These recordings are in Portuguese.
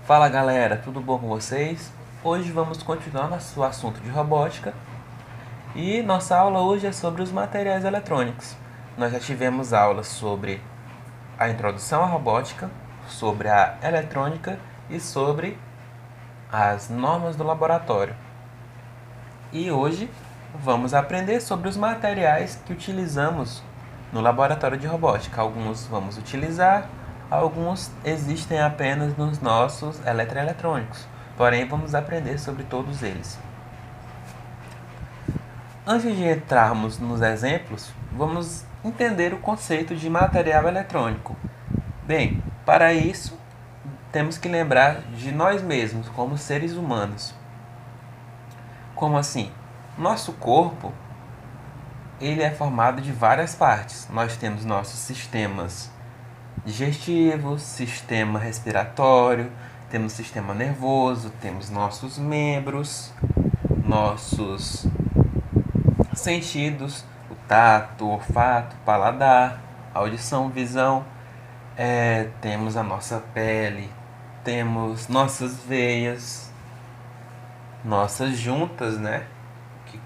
Fala galera, tudo bom com vocês? Hoje vamos continuar nosso assunto de robótica e nossa aula hoje é sobre os materiais eletrônicos. Nós já tivemos aulas sobre a introdução à robótica, sobre a eletrônica e sobre as normas do laboratório. E hoje vamos aprender sobre os materiais que utilizamos no laboratório de robótica. Alguns vamos utilizar, alguns existem apenas nos nossos eletroeletrônicos, porém vamos aprender sobre todos eles. Antes de entrarmos nos exemplos, vamos entender o conceito de material eletrônico. Bem, para isso, temos que lembrar de nós mesmos como seres humanos. Como assim? Nosso corpo ele é formado de várias partes. Nós temos nossos sistemas digestivo, sistema respiratório, temos sistema nervoso, temos nossos membros, nossos sentidos, o tato, o olfato, o paladar, audição, visão, temos a nossa pele, temos nossas veias, nossas juntas, né, que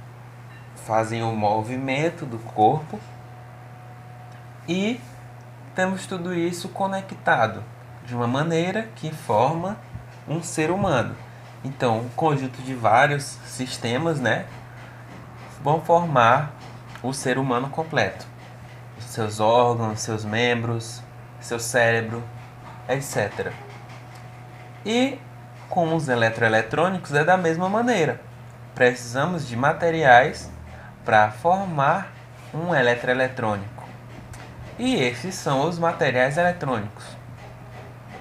fazem o movimento do corpo, e temos tudo isso conectado de uma maneira que forma um ser humano. Então, um conjunto de vários sistemas, né, vão formar o ser humano completo. Os seus órgãos, seus membros, seu cérebro, etc. E com os eletroeletrônicos é da mesma maneira. Precisamos de materiais para formar um eletroeletrônico. E esses são os materiais eletrônicos.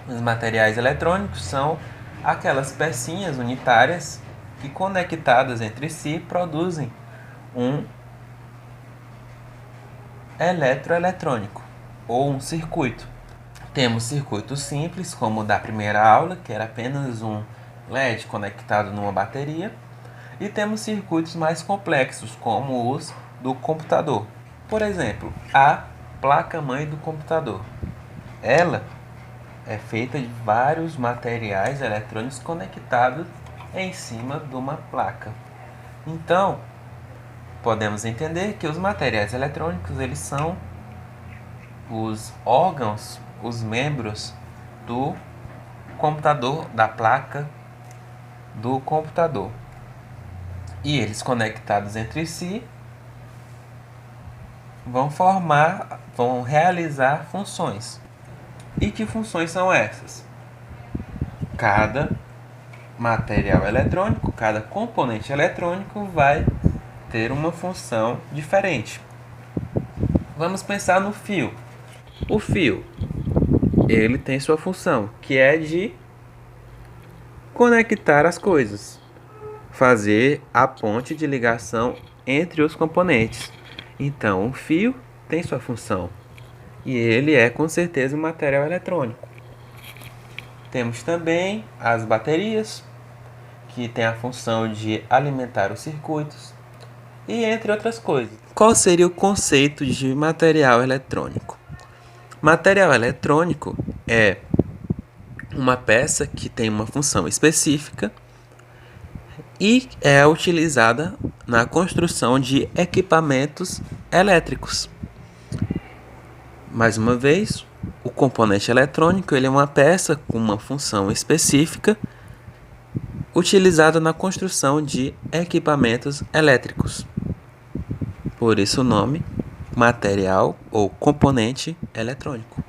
Os materiais eletrônicos são aquelas pecinhas unitárias que, conectadas entre si, produzem um eletroeletrônico ou um circuito. Temos circuitos simples, como o da primeira aula, que era apenas um LED conectado numa bateria, e temos circuitos mais complexos, como os do computador. Por exemplo, a placa-mãe do computador. Ela é feita de vários materiais eletrônicos conectados em cima de uma placa. Então, podemos entender que os materiais eletrônicos eles são os órgãos, os membros do computador, da placa do computador. E eles conectados entre si vão realizar funções. E que funções são essas? Cada material eletrônico, cada componente eletrônico vai ter uma função diferente. Vamos pensar no fio. O fio, ele tem sua função, que é de conectar as coisas, fazer a ponte de ligação entre os componentes. Então, o fio tem sua função e ele é com certeza um material eletrônico. Temos também as baterias, que tem a função de alimentar os circuitos, e entre outras coisas. Qual seria o conceito de material eletrônico? Material eletrônico é uma peça que tem uma função específica e é utilizada na construção de equipamentos elétricos. Mais uma vez, o componente eletrônico ele é uma peça com uma função específica utilizada na construção de equipamentos elétricos. Por isso o nome, material ou componente eletrônico.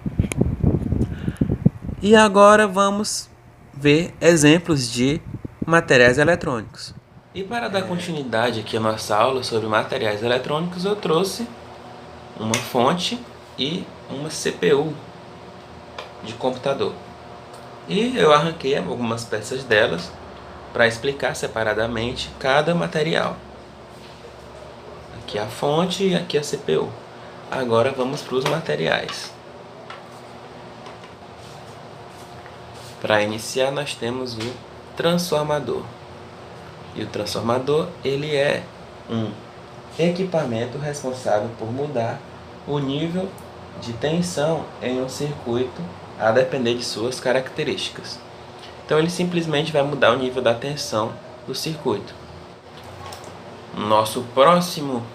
E agora vamos ver exemplos de materiais eletrônicos. E para dar continuidade aqui à nossa aula sobre materiais eletrônicos, eu trouxe uma fonte e uma CPU de computador. E eu arranquei algumas peças delas para explicar separadamente cada material. Aqui a fonte e aqui a CPU. Agora vamos para os materiais. Para iniciar nós temos o transformador. E o transformador ele é um equipamento responsável por mudar o nível de tensão em um circuito a depender de suas características. Então ele simplesmente vai mudar o nível da tensão do circuito. Nosso próximo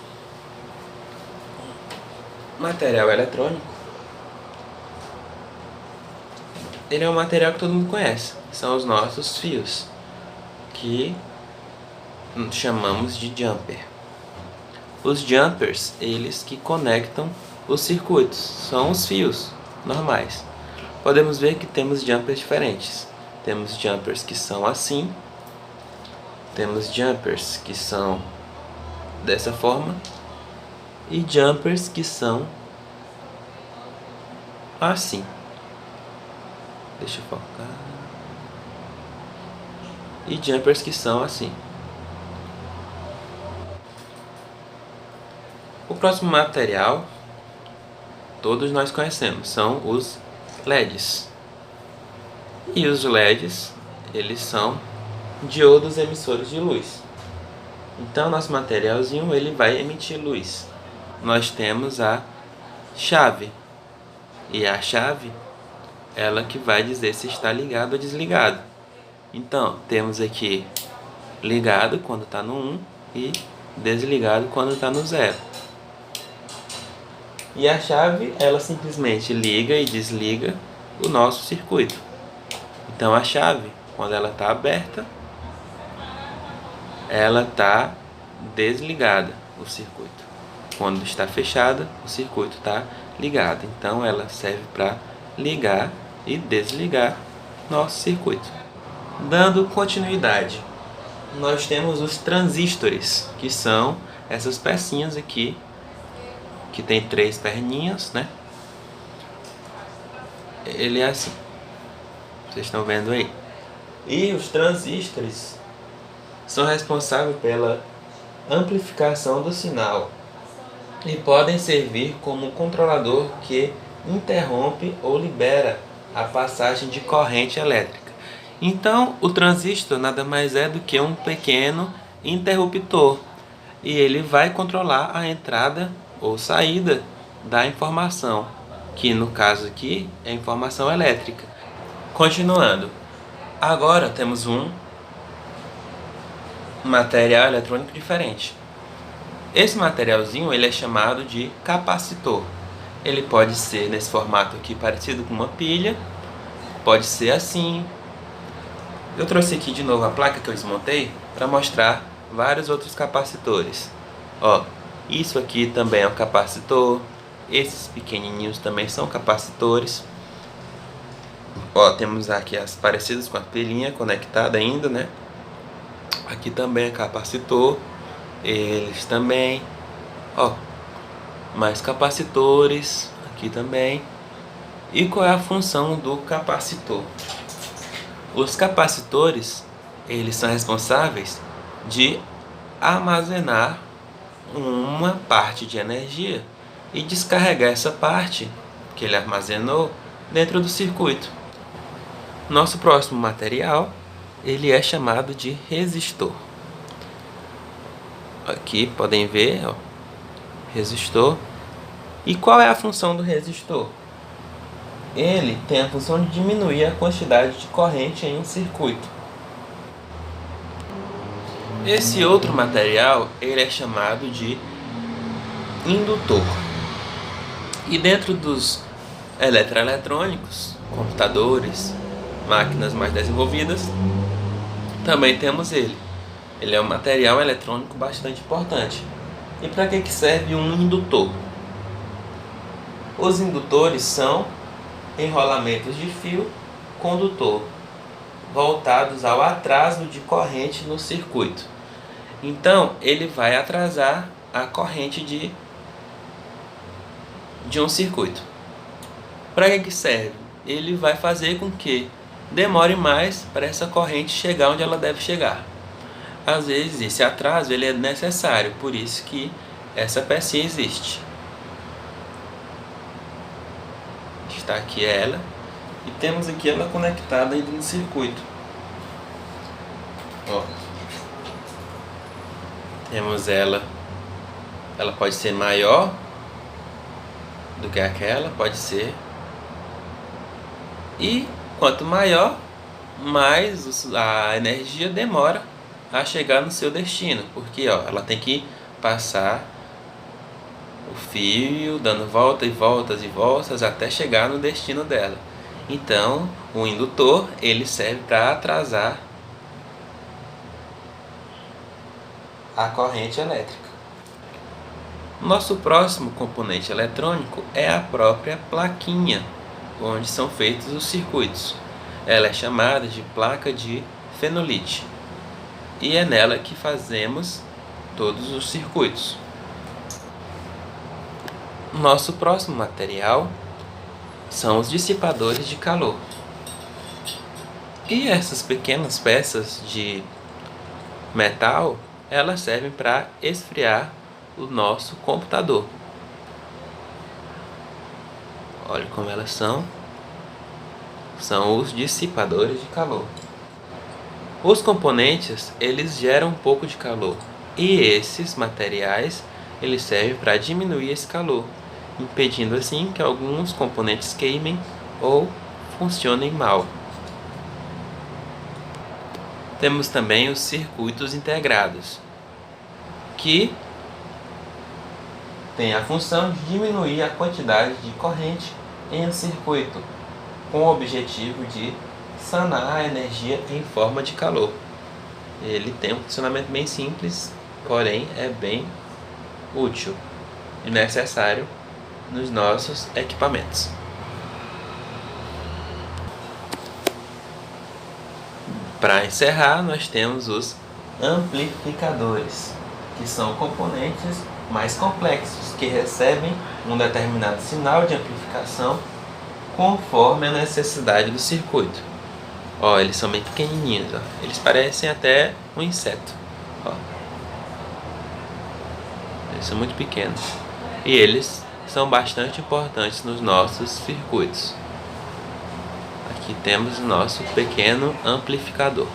material eletrônico, ele é um material que todo mundo conhece, são os nossos fios, que chamamos de jumper. Os jumpers, eles que conectam os circuitos, são os fios normais. Podemos ver que temos jumpers diferentes. Temos jumpers que são assim, temos jumpers que são dessa forma e jumpers que são assim. Deixa eu focar. E jumpers que são assim. O próximo material, todos nós conhecemos, são os LEDs. E os LEDs, eles são diodos emissores de luz. Então, nosso materialzinho, ele vai emitir luz. Nós temos a chave. E a chave, ela que vai dizer se está ligado ou desligado. Então, temos aqui ligado quando está no 1 e desligado quando está no 0. E a chave, ela simplesmente liga e desliga o nosso circuito. Então a chave, quando ela está aberta, ela está desligada, o circuito. Quando está fechada, o circuito está ligado. Então ela serve para ligar e desligar nosso circuito. Dando continuidade, nós temos os transistores, que são essas pecinhas aqui, que tem 3 perninhas, né? Ele é assim, vocês estão vendo aí. E os transistores são responsáveis pela amplificação do sinal e podem servir como controlador que interrompe ou libera a passagem de corrente elétrica. Então, o transistor nada mais é do que um pequeno interruptor e ele vai controlar a entrada ou saída da informação, que no caso aqui é informação elétrica. Continuando, agora temos um material eletrônico diferente. Esse materialzinho ele é chamado de capacitor. Ele pode ser nesse formato aqui parecido com uma pilha, pode ser assim. Eu trouxe aqui de novo a placa que eu desmontei para mostrar vários outros capacitores. Ó, isso aqui também é um capacitor. Esses pequenininhos também são capacitores. Ó, temos aqui as parecidas com a pilhinha conectada ainda, né? Aqui também é capacitor. Eles também. Ó, mais capacitores. Aqui também. E qual é a função do capacitor? Os capacitores, eles são responsáveis de armazenar uma parte de energia e descarregar essa parte que ele armazenou dentro do circuito. Nosso próximo material, ele é chamado de resistor. Aqui podem ver, ó, resistor. E qual é a função do resistor? Ele tem a função de diminuir a quantidade de corrente em um circuito. Esse outro material, ele é chamado de indutor. E dentro dos eletroeletrônicos, computadores, máquinas mais desenvolvidas, também temos ele. Ele é um material eletrônico bastante importante. E para que serve um indutor? Os indutores são enrolamentos de fio condutor voltados ao atraso de corrente no circuito. Então, ele vai atrasar a corrente de um circuito. Para que serve? Ele vai fazer com que demore mais para essa corrente chegar onde ela deve chegar. Às vezes, esse atraso ele é necessário, por isso que essa pecinha existe. Está aqui ela. E temos aqui ela conectada ainda no circuito. Ó. Temos ela. Ela pode ser maior do que aquela, pode ser. E quanto maior, mas a energia demora a chegar no seu destino, porque ela tem que passar o fio dando voltas e voltas e voltas até chegar no destino dela. Então, o indutor ele serve para atrasar a corrente elétrica. Nosso próximo componente eletrônico é a própria plaquinha, onde são feitos os circuitos. Ela é chamada de placa de fenolite e é nela que fazemos todos os circuitos. Nosso próximo material são os dissipadores de calor. E essas pequenas peças de metal, elas servem para esfriar o nosso computador. Olha como elas são. São os dissipadores de calor. Os componentes, eles geram um pouco de calor. E esses materiais, eles servem para diminuir esse calor, impedindo assim que alguns componentes queimem ou funcionem mal. Temos também os circuitos integrados, que tem a função de diminuir a quantidade de corrente em um circuito, com o objetivo de sanar a energia em forma de calor. Ele tem um funcionamento bem simples, porém é bem útil e necessário nos nossos equipamentos. Para encerrar, nós temos os amplificadores, que são componentes mais complexos que recebem um determinado sinal de amplificação conforme a necessidade do circuito. Eles são bem pequenininhos, eles parecem até um inseto. Eles são muito pequenos e eles são bastante importantes nos nossos circuitos. Aqui temos o nosso pequeno amplificador.